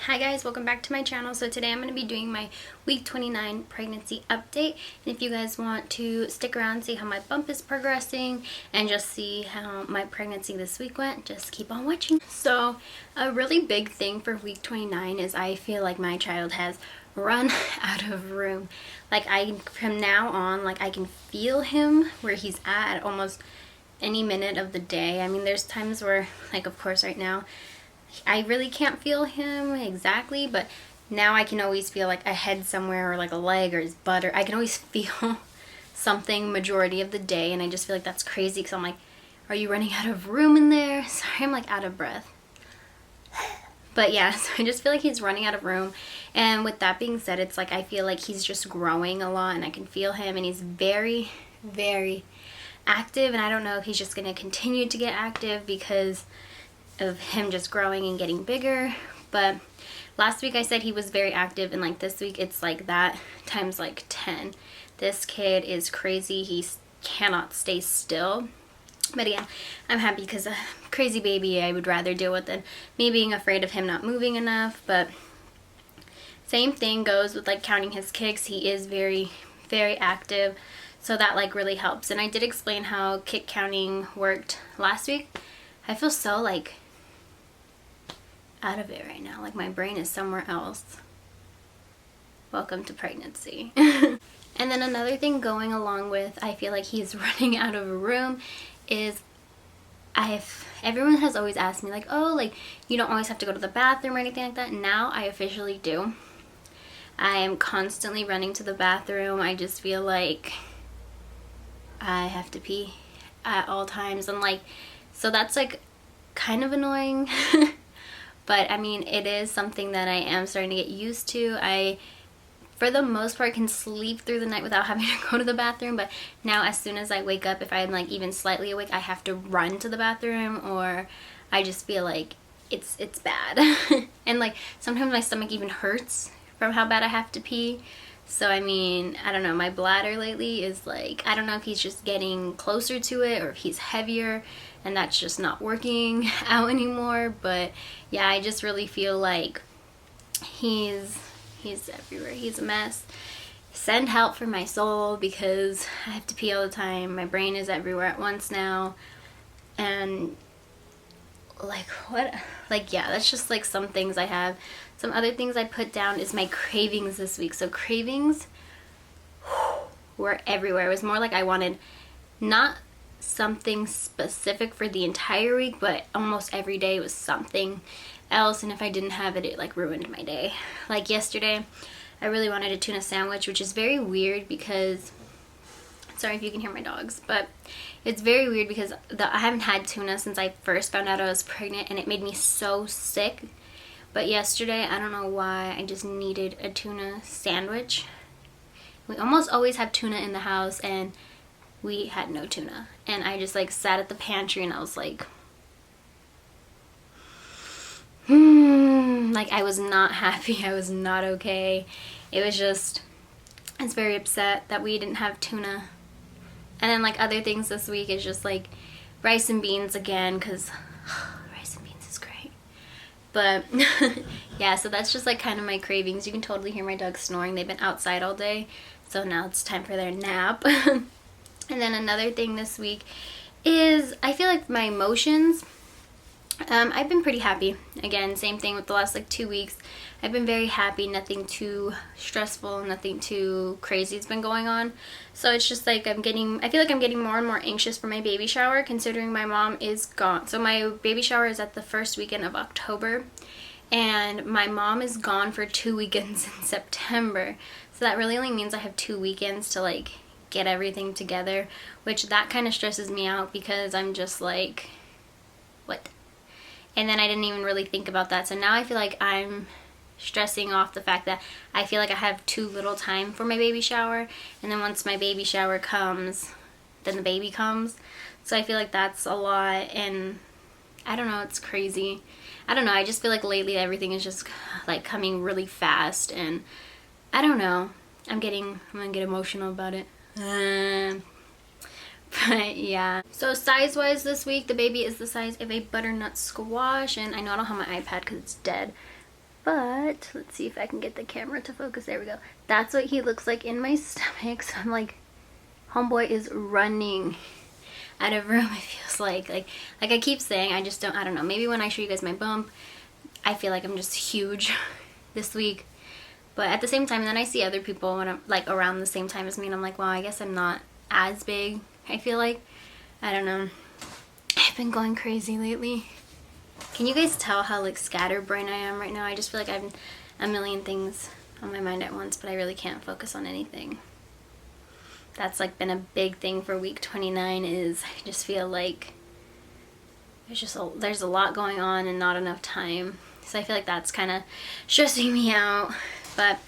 Hi guys, welcome back to my channel. So today I'm going to be doing my week 29 pregnancy update, and if you guys want to stick around, see how my bump is progressing and just see how my pregnancy this week went, just keep on watching. So a really big thing for week 29 is I feel like my child has run out of room. Like from now on, like I can feel him where he's at almost any minute of the day. I mean, there's times where, like, of course right now I really can't feel him exactly, but now I can always feel like a head somewhere or like a leg or his butt, or I can always feel something majority of the day, and I just feel like that's crazy because I'm like, are you running out of room in there? Sorry, I'm like out of breath. But yeah, so I just feel like he's running out of room, and with that being said, it's like I feel like he's just growing a lot, and I can feel him, and he's very, very active, and I don't know if he's just going to continue to get active because of him just growing and getting bigger. But last week I said he was very active, and like this week it's like that times like 10. This kid is crazy. He cannot stay still. But yeah, I'm happy because a crazy baby I would rather deal with than me being afraid of him not moving enough. But same thing goes with like counting his kicks. He is very, very active, so that like really helps. And I did explain how kick counting worked last week. I feel so like out of it right now, like my brain is somewhere else. Welcome to pregnancy. And then another thing going along with I feel like he's running out of room is everyone has always asked me like, oh, like you don't always have to go to the bathroom or anything like that. Now I officially do. I am constantly running to the bathroom. I just feel like I have to pee at all times, and like, so that's like kind of annoying. But I mean, it is something that I am starting to get used to. I, for the most part, can sleep through the night without having to go to the bathroom. But now as soon as I wake up, if I'm like even slightly awake, I have to run to the bathroom, or I just feel like it's bad. And like sometimes my stomach even hurts from how bad I have to pee. So I mean, I don't know, my bladder lately is like, I don't know if he's just getting closer to it or if he's heavier and that's just not working out anymore. But yeah, I just really feel like he's everywhere. He's a mess. Send help for my soul because I have to pee all the time. My brain is everywhere at once now. And like what, like yeah, that's just like some things I have. Some other things I put down is my cravings this week. So cravings were everywhere. It was more like I wanted not something specific for the entire week, but almost every day was something else, and if I didn't have it, it like ruined my day. Like yesterday I really wanted a tuna sandwich, which is very weird because, sorry if you can hear my dogs, but it's very weird because I haven't had tuna since I first found out I was pregnant, and it made me so sick. But yesterday, I don't know why, I just needed a tuna sandwich. We almost always have tuna in the house, and we had no tuna. And I just like sat at the pantry and I was like, like I was not happy. I was not okay. It was just, I was very upset that we didn't have tuna. And then like other things this week is just like rice and beans again, because rice and beans is great. But yeah, so that's just like kind of my cravings. You can totally hear my dogs snoring. They've been outside all day, so now it's time for their nap. And then another thing this week is I feel like my emotions, I've been pretty happy. Again, same thing with the last like 2 weeks. I've been very happy. Nothing too stressful, nothing too crazy has been going on. So it's just like I feel like I'm getting more and more anxious for my baby shower, considering my mom is gone. So my baby shower is at the first weekend of October, and my mom is gone for 2 weekends in September. So that really only means I have 2 weekends to like get everything together, which that kind of stresses me out because I'm just like, what? And then I didn't even really think about that. So now I feel like I'm stressing off the fact that I feel like I have too little time for my baby shower, and then once my baby shower comes, then the baby comes. So I feel like that's a lot, and I don't know, it's crazy. I don't know, I just feel like lately everything is just like coming really fast, and I don't know, I'm gonna get emotional about it. But yeah, so size wise this week, the baby is the size of a butternut squash, and I know I don't have my iPad because it's dead, But let's see if I can get the camera to focus. There we go. That's what he looks like in my stomach. So I'm like, homeboy is running out of room, it feels like I keep saying, I don't know, maybe when I show you guys my bump, I feel like I'm just huge this week. But at the same time, then I see other people when I'm like around the same time as me, and I'm like, well, I guess I'm not as big. I feel like, I don't know, I've been going crazy lately. Can you guys tell how like scatterbrained I am right now? I just feel like I have a million things on my mind at once, but I really can't focus on anything. That's like been a big thing for week 29, is I just feel like there's a lot going on and not enough time. So I feel like that's kind of stressing me out. But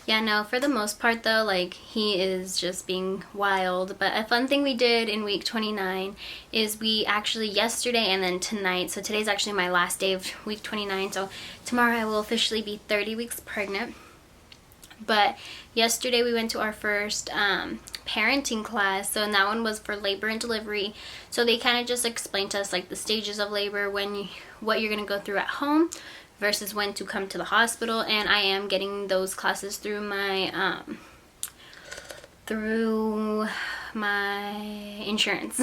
yeah, no, for the most part though, like he is just being wild. But a fun thing we did in week 29 is we actually yesterday and then tonight, so today's actually my last day of week 29, so tomorrow I will officially be 30 weeks pregnant. But yesterday we went to our first parenting class, so and that one was for labor and delivery. So they kind of just explained to us like the stages of labor, what you're going to go through at home versus when to come to the hospital. And I am getting those classes through my insurance.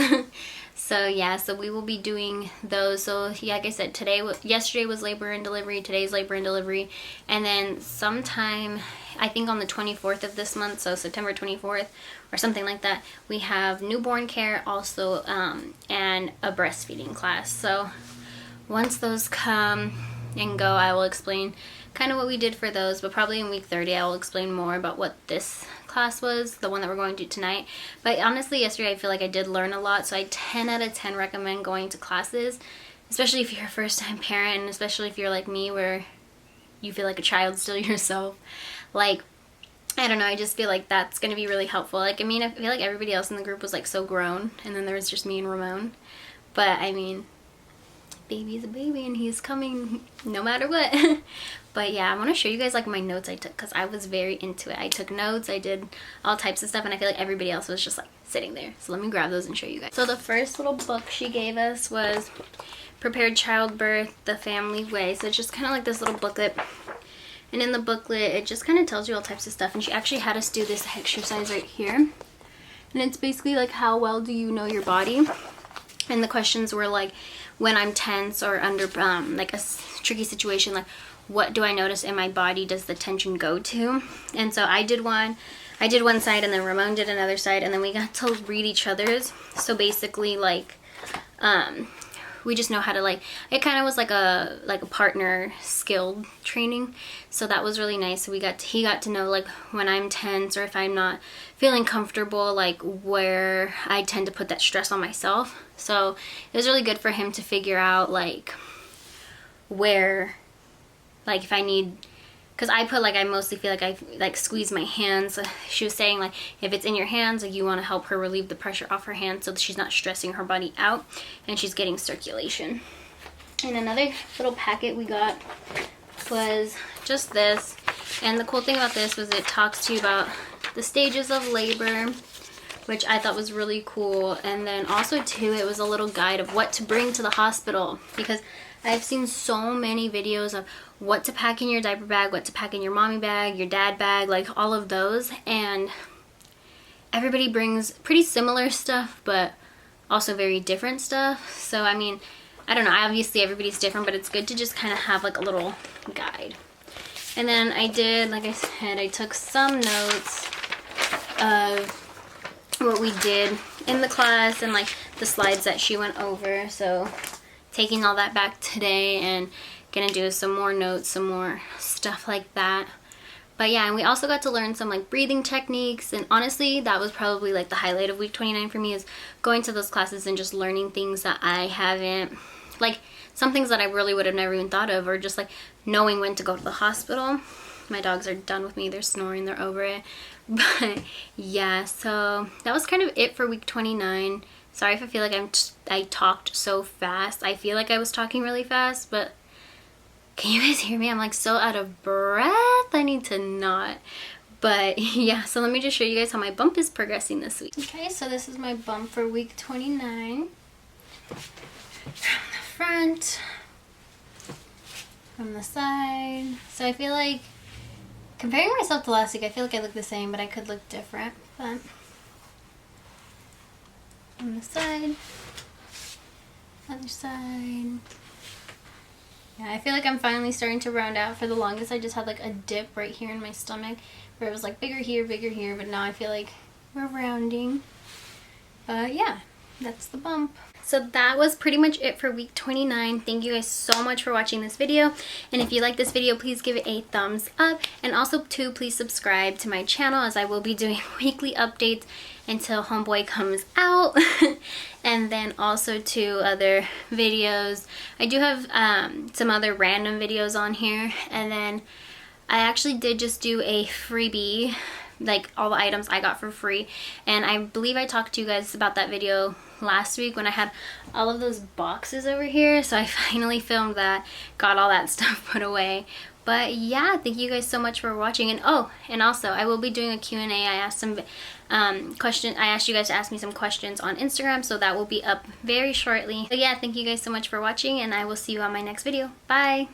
So yeah, so we will be doing those. So yeah, like I said, yesterday was labor and delivery, today's labor and delivery, and then sometime, I think on the 24th of this month, so September 24th or something like that, we have newborn care also, and a breastfeeding class. So once those come and go, I will explain kind of what we did for those, but probably in week 30 I will explain more about what this class was, the one that we're going to do tonight. But honestly, yesterday I feel like I did learn a lot, so I 10 out of 10 recommend going to classes, especially if you're a first-time parent, and especially if you're like me where you feel like a child still yourself. Like, I don't know, I just feel like that's going to be really helpful. Like, I mean, I feel like everybody else in the group was like so grown, and then there was just me and Ramon. But I mean, baby's a baby and he's coming no matter what. But yeah, I want to show you guys like my notes I took, because I was very into it. I took notes, I did all types of stuff, and I feel like everybody else was just like sitting there. So let me grab those and show you guys. So the first little book she gave us was Prepared Childbirth, The Family Way. So it's just kind of like this little booklet. And in the booklet, it just kind of tells you all types of stuff. And she actually had us do this exercise right here. And it's basically like, how well do you know your body? And the questions were like, when I'm tense or under like a tricky situation, like what do I notice in my body does the tension go to? And so I did one side, and then Ramon did another side, and then we got to read each other's. So basically like we just know how to, like, it kind of was like a partner skill training. So that was really nice. So he got to know like when I'm tense or if I'm not feeling comfortable, like where I tend to put that stress on myself. So it was really good for him to figure out like where, like if I need, because I put like, I mostly feel like I like squeeze my hands. She was saying like if it's in your hands, like you want to help her relieve the pressure off her hands so that she's not stressing her body out and she's getting circulation. And another little packet we got was just this. And the cool thing about this was it talks to you about the stages of labor, which I thought was really cool. And then also too, it was a little guide of what to bring to the hospital, because I've seen so many videos of what to pack in your diaper bag, what to pack in your mommy bag, your dad bag, like all of those. And everybody brings pretty similar stuff, but also very different stuff. So, I mean, I don't know, obviously everybody's different, but it's good to just kind of have like a little guide. And then I did, like I said, I took some notes of what we did in the class and like the slides that she went over. So taking all that back today and gonna do some more notes, some more stuff like that. But yeah, and we also got to learn some like breathing techniques, and honestly that was probably like the highlight of week 29 for me, is going to those classes and just learning things that I haven't, like some things that I really would have never even thought of, or just like knowing when to go to the hospital. My dogs are done with me, they're snoring, they're over it. But yeah, so that was kind of it for week 29. Sorry if I feel like I talked so fast. I feel like I was talking really fast, but can you guys hear me? I'm like so out of breath. I need to not. But yeah, so let me just show you guys how my bump is progressing this week. Okay, so this is my bump for week 29. From the front. from the side. So I feel like, comparing myself to last week, I feel like I look the same, but I could look different. But on the side, other side. Yeah, I feel like I'm finally starting to round out. For the longest, I just had like a dip right here in my stomach where it was like bigger here, but now I feel like we're rounding. But yeah, that's the bump. So that was pretty much it for week 29. Thank you guys so much for watching this video. And if you like this video, please give it a thumbs up. And also too, please subscribe to my channel, as I will be doing weekly updates until Homeboy comes out. And then also to other videos. I do have some other random videos on here. And then I actually did just do a freebie, like all the items I got for free, and I believe I talked to you guys about that video last week when I had all of those boxes over here. So I finally filmed that, got all that stuff put away. But yeah, thank you guys so much for watching. And oh, and also I will be doing a Q&A. I asked some I asked you guys to ask me some questions on Instagram, so that will be up very shortly. So yeah, thank you guys so much for watching, and I will see you on my next video. Bye.